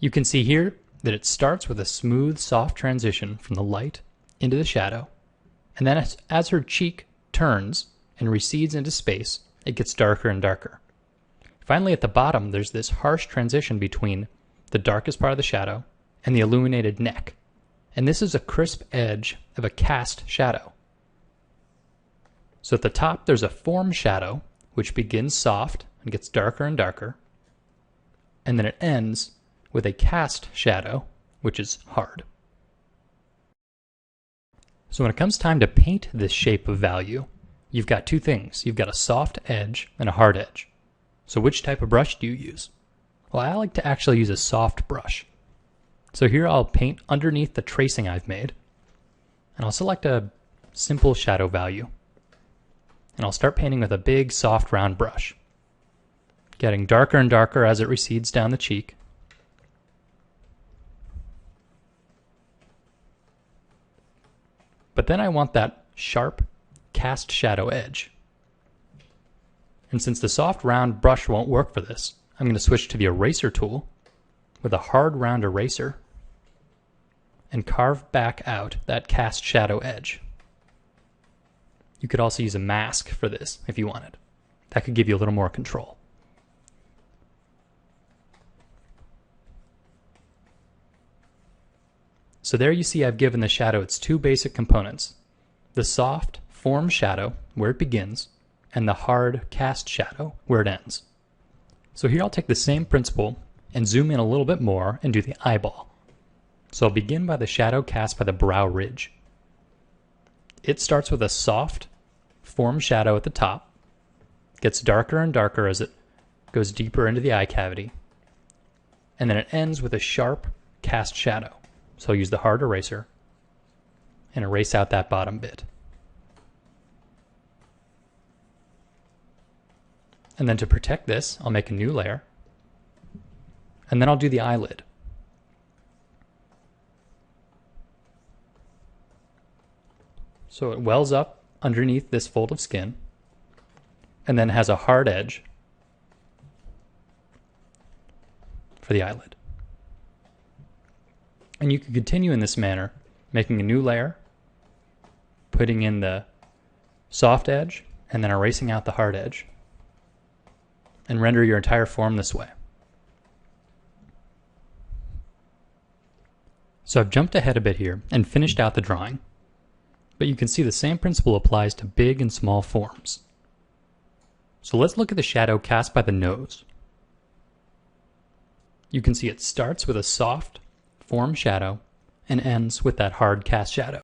You can see here that it starts with a smooth, soft transition from the light into the shadow, and then as her cheek turns and recedes into space, it gets darker and darker. Finally, at the bottom, there's this harsh transition between the darkest part of the shadow and the illuminated neck, and this is a crisp edge of a cast shadow. So at the top, there's a form shadow, which begins soft and gets darker and darker, and then it ends with a cast shadow, which is hard. So when it comes time to paint this shape of value, you've got two things. You've got a soft edge and a hard edge. So which type of brush do you use? Well, I like to actually use a soft brush. So here I'll paint underneath the tracing I've made, and I'll select a simple shadow value. And I'll start painting with a big, soft, round brush, getting darker and darker as it recedes down the cheek. But then I want that sharp, cast shadow edge. And since the soft, round brush won't work for this, I'm going to switch to the eraser tool with a hard, round eraser and carve back out that cast shadow edge. You could also use a mask for this if you wanted. That could give you a little more control. So there you see I've given the shadow its two basic components, the soft form shadow where it begins and the hard cast shadow where it ends. So here I'll take the same principle and zoom in a little bit more and do the eyeball. So I'll begin by the shadow cast by the brow ridge. It starts with a soft form shadow at the top, gets darker and darker as it goes deeper into the eye cavity, and then it ends with a sharp cast shadow. So I'll use the hard eraser and erase out that bottom bit. And then to protect this, I'll make a new layer, and then I'll do the eyelid. So it wells up underneath this fold of skin, and then has a hard edge for the eyelid. And you can continue in this manner, making a new layer, putting in the soft edge, and then erasing out the hard edge, and render your entire form this way. So I've jumped ahead a bit here and finished out the drawing, but you can see the same principle applies to big and small forms. So let's look at the shadow cast by the nose. You can see it starts with a soft form shadow and ends with that hard cast shadow.